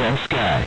censkai.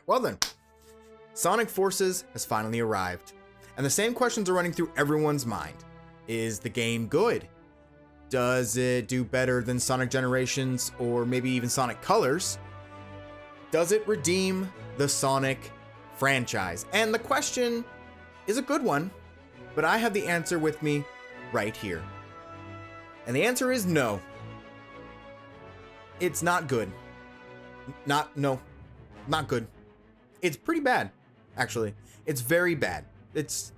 Well then, Sonic Forces has finally arrived, and the same questions are running through everyone's mind. Is the game good? Does it do better than Sonic Generations or maybe even Sonic Colors? Does it redeem the Sonic franchise? And the question is a good one, but I have the answer with me right here. And the answer is no. It's not good. Not good. It's pretty bad, actually. It's very bad. It's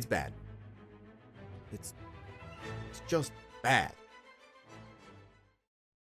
bad. It's just bad.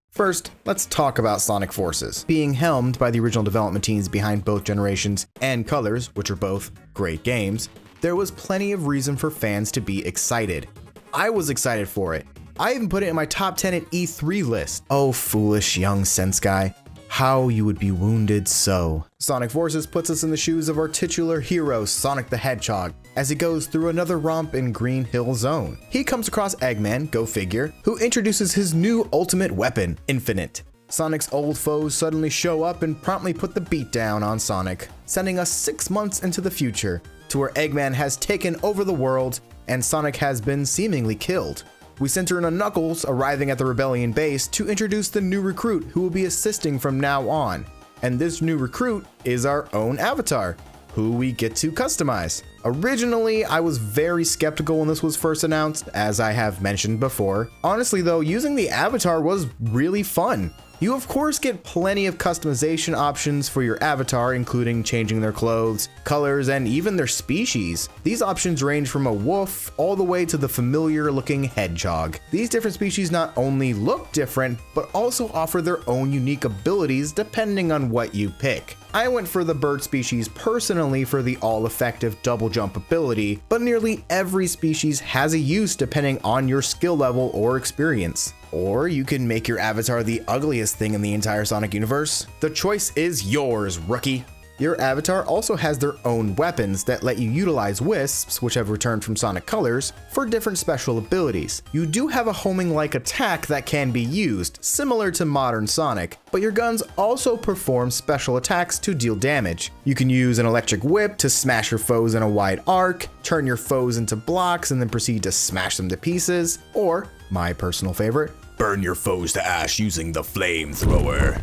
First, let's talk about Sonic Forces. Being helmed by the original development teams behind both Generations and Colors, which are both great games, there was plenty of reason for fans to be excited. I was excited for it. I even put it in my top 10 at E3 list. Oh, foolish young Senskai. How you would be wounded so. Sonic Forces puts us in the shoes of our titular hero, Sonic the Hedgehog, as he goes through another romp in Green Hill Zone. He comes across Eggman, go figure, who introduces his new ultimate weapon, Infinite. Sonic's old foes suddenly show up and promptly put the beat down on Sonic, sending us 6 months into the future, to where Eggman has taken over the world and Sonic has been seemingly killed. We center in on Knuckles arriving at the Rebellion base to introduce the new recruit who will be assisting from now on. And this new recruit is our own avatar, who we get to customize. Originally, I was very skeptical when this was first announced, as I have mentioned before. Honestly though, using the avatar was really fun. You of course get plenty of customization options for your avatar, including changing their clothes, colors, and even their species. These options range from a wolf all the way to the familiar looking hedgehog. These different species not only look different, but also offer their own unique abilities depending on what you pick. I went for the bird species personally for the all-effective double jump ability, but nearly every species has a use depending on your skill level or experience. Or you can make your avatar the ugliest thing in the entire Sonic universe. The choice is yours, rookie. Your avatar also has their own weapons that let you utilize wisps, which have returned from Sonic Colors, for different special abilities. You do have a homing-like attack that can be used, similar to modern Sonic, but your guns also perform special attacks to deal damage. You can use an electric whip to smash your foes in a wide arc, turn your foes into blocks and then proceed to smash them to pieces, or, my personal favorite, burn your foes to ash using the flamethrower.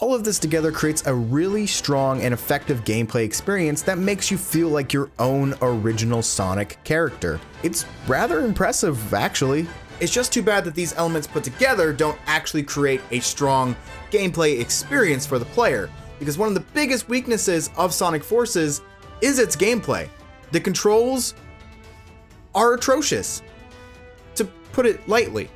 All of this together creates a really strong and effective gameplay experience that makes you feel like your own original Sonic character. It's rather impressive, actually. It's just too bad that these elements put together don't actually create a strong gameplay experience for the player, because one of the biggest weaknesses of Sonic Forces is its gameplay. The controls are atrocious, to put it lightly.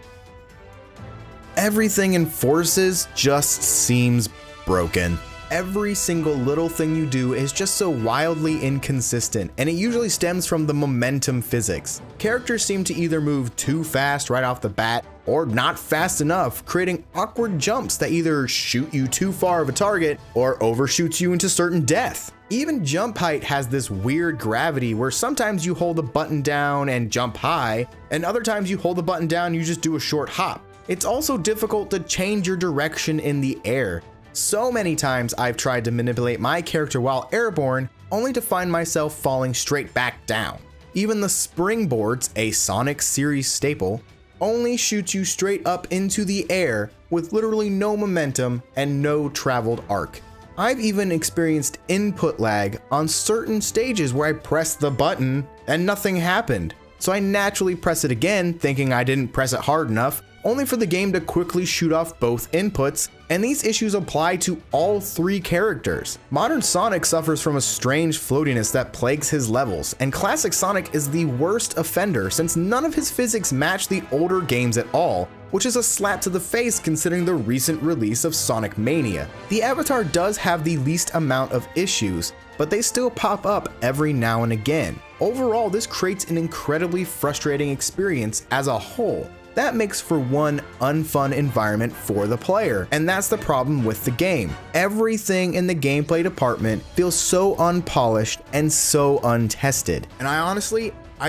Everything in Forces just seems broken. Every single little thing you do is just so wildly inconsistent, and it usually stems from the momentum physics. Characters seem to either move too fast right off the bat, or not fast enough, creating awkward jumps that either shoot you too far of a target, or overshoots you into certain death. Even jump height has this weird gravity where sometimes you hold the button down and jump high, and other times you hold the button down and you just do a short hop. It's also difficult to change your direction in the air. So many times I've tried to manipulate my character while airborne, only to find myself falling straight back down. Even the springboards, a Sonic series staple, only shoots you straight up into the air with literally no momentum and no traveled arc. I've even experienced input lag on certain stages where I pressed the button and nothing happened. So I naturally press it again, thinking I didn't press it hard enough, only for the game to quickly shoot off both inputs, and these issues apply to all three characters. Modern Sonic suffers from a strange floatiness that plagues his levels, and classic Sonic is the worst offender since none of his physics match the older games at all, which is a slap to the face considering the recent release of Sonic Mania. The Avatar does have the least amount of issues, but they still pop up every now and again. Overall, this creates an incredibly frustrating experience as a whole. That makes for one unfun environment for the player, and that's the problem with the game. Everything in the gameplay department feels so unpolished and so untested. And I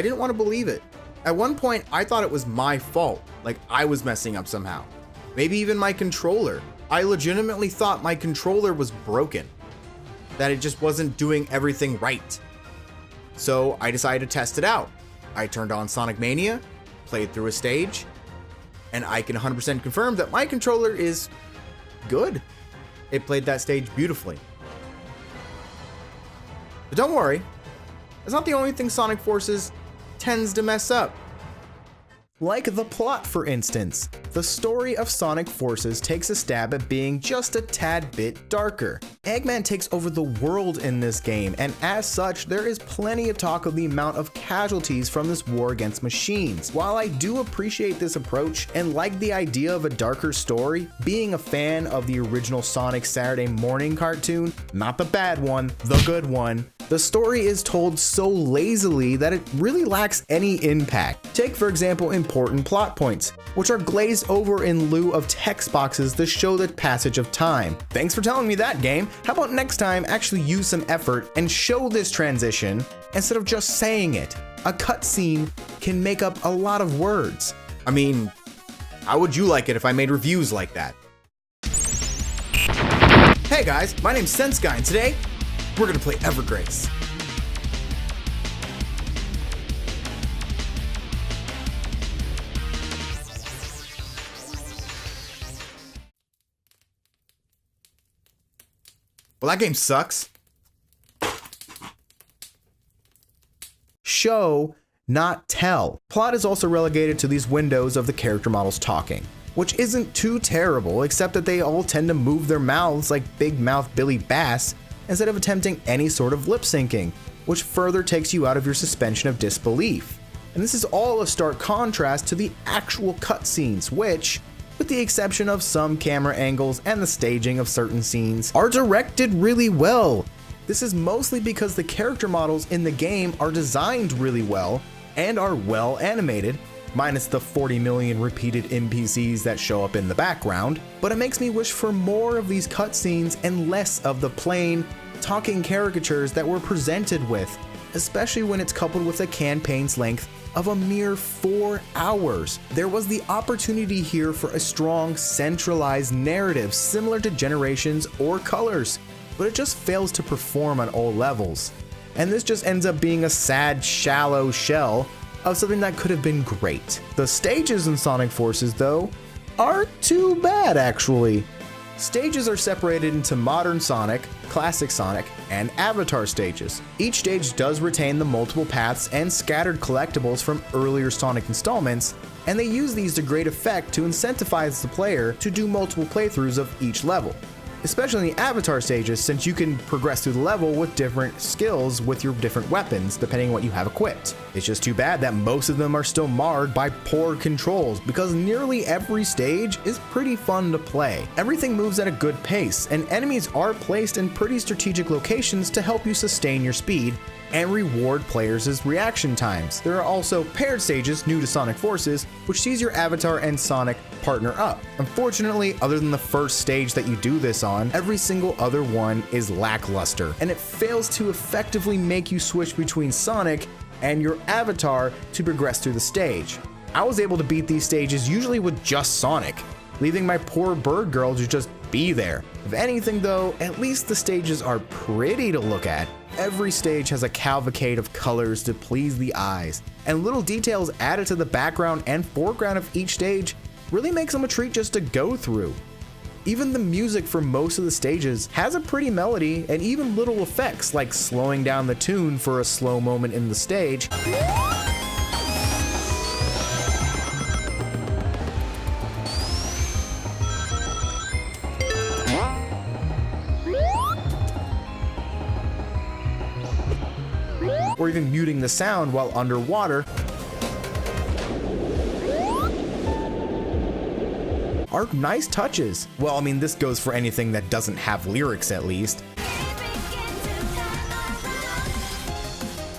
didn't want to believe it. At one point, I thought it was my fault, like I was messing up somehow. Maybe even my controller. I legitimately thought my controller was broken, that it just wasn't doing everything right. So I decided to test it out. I turned on Sonic Mania, played through a stage, and I can 100% confirm that my controller is good. It played that stage beautifully. But don't worry, it's not the only thing Sonic Forces tends to mess up. Like the plot, for instance. The story of Sonic Forces takes a stab at being just a tad bit darker. Eggman takes over the world in this game, and as such, there is plenty of talk of the amount of casualties from this war against machines. While I do appreciate this approach and like the idea of a darker story, being a fan of the original Sonic Saturday morning cartoon, not the bad one, the good one, the story is told so lazily that it really lacks any impact. Take, for example, important plot points, which are glazed over in lieu of text boxes to show the passage of time. Thanks for telling me that, game. How about next time actually use some effort and show this transition instead of just saying it? A cutscene can make up a lot of words. I mean, how would you like it if I made reviews like that? Hey guys, my name's censkai, and today we're gonna play Evergrace. Well, that game sucks. Show, not tell. Plot is also relegated to these windows of the character models talking, which isn't too terrible, except that they all tend to move their mouths like Big Mouth Billy Bass instead of attempting any sort of lip syncing, which further takes you out of your suspension of disbelief. And this is all a stark contrast to the actual cutscenes, which, with the exception of some camera angles and the staging of certain scenes, are directed really well. This is mostly because the character models in the game are designed really well and are well animated, minus the 40 million repeated NPCs that show up in the background, but it makes me wish for more of these cutscenes and less of the plain, talking caricatures that we're presented with, especially when it's coupled with a campaign's length of a mere 4 hours. There was the opportunity here for a strong, centralized narrative similar to Generations or Colors, but it just fails to perform on all levels. And this just ends up being a sad, shallow shell of something that could have been great. The stages in Sonic Forces, though, aren't too bad actually. Stages are separated into Modern Sonic, Classic Sonic, and Avatar stages. Each stage does retain the multiple paths and scattered collectibles from earlier Sonic installments, and they use these to great effect to incentivize the player to do multiple playthroughs of each level. Especially in the Avatar stages, since you can progress through the level with different skills with your different weapons, depending on what you have equipped. It's just too bad that most of them are still marred by poor controls, because nearly every stage is pretty fun to play. Everything moves at a good pace, and enemies are placed in pretty strategic locations to help you sustain your speed and reward players' reaction times. There are also paired stages new to Sonic Forces, which sees your Avatar and Sonic partner up. Unfortunately, other than the first stage that you do this on, every single other one is lackluster, and it fails to effectively make you switch between Sonic and your Avatar to progress through the stage. I was able to beat these stages usually with just Sonic, leaving my poor bird girl to just be there. If anything though, at least the stages are pretty to look at. Every stage has a cavalcade of colors to please the eyes, and little details added to the background and foreground of each stage really makes them a treat just to go through. Even the music for most of the stages has a pretty melody and even little effects like slowing down the tune for a slow moment in the stage, or even muting the sound while underwater, are nice touches. Well, I mean, this goes for anything that doesn't have lyrics at least.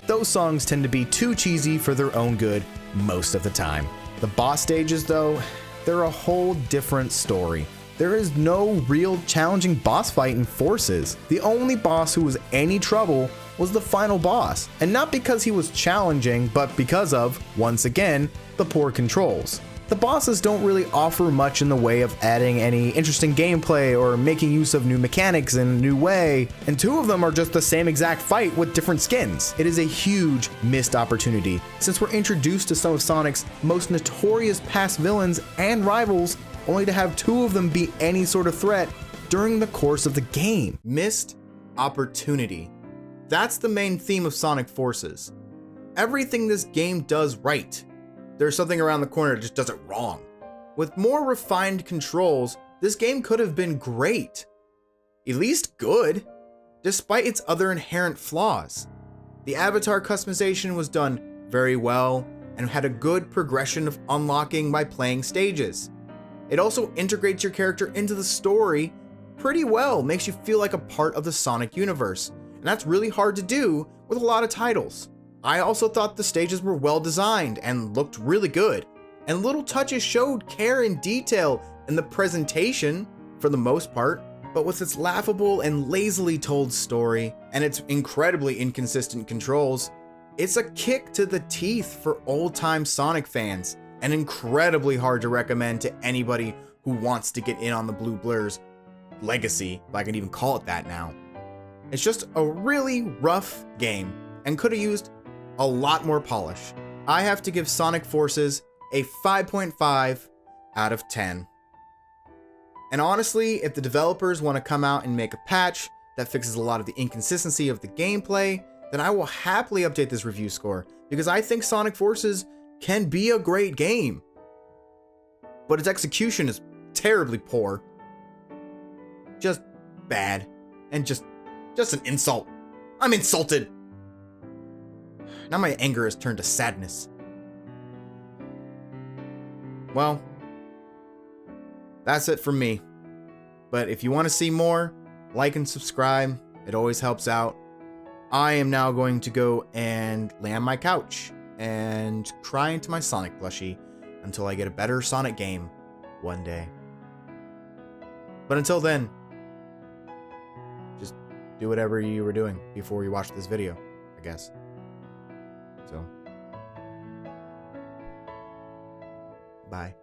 Those songs tend to be too cheesy for their own good most of the time. The boss stages though, they're a whole different story. There is no real challenging boss fight in Forces. The only boss who was any trouble was the final boss, and not because he was challenging, but because of, once again, the poor controls. The bosses don't really offer much in the way of adding any interesting gameplay or making use of new mechanics in a new way, and two of them are just the same exact fight with different skins. It is a huge missed opportunity, since we're introduced to some of Sonic's most notorious past villains and rivals, only to have two of them be any sort of threat during the course of the game. Missed opportunity. That's the main theme of Sonic Forces. Everything this game does right, there's something around the corner that just does it wrong. With more refined controls, this game could have been great. At least good, despite its other inherent flaws. The avatar customization was done very well and had a good progression of unlocking by playing stages. It also integrates your character into the story pretty well, makes you feel like a part of the Sonic universe, and that's really hard to do with a lot of titles. I also thought the stages were well designed and looked really good, and little touches showed care and detail in the presentation for the most part, but with its laughable and lazily told story and its incredibly inconsistent controls, it's a kick to the teeth for old-time Sonic fans, and incredibly hard to recommend to anybody who wants to get in on the Blue Blur's legacy, if I can even call it that now. It's just a really rough game and could have used a lot more polish. I have to give Sonic Forces a 5.5 out of 10. And honestly, if the developers want to come out and make a patch that fixes a lot of the inconsistency of the gameplay, then I will happily update this review score, because I think Sonic Forces can be a great game, but its execution is terribly poor. Just bad, and just an insult. I'm insulted. Now my anger has turned to sadness. Well, that's it from me. But if you want to see more, like and subscribe. It always helps out. I am now going to go and lay on my couch and cry into my Sonic plushie until I get a better Sonic game one day. But until then, just do whatever you were doing before you watched this video, I guess. So, bye.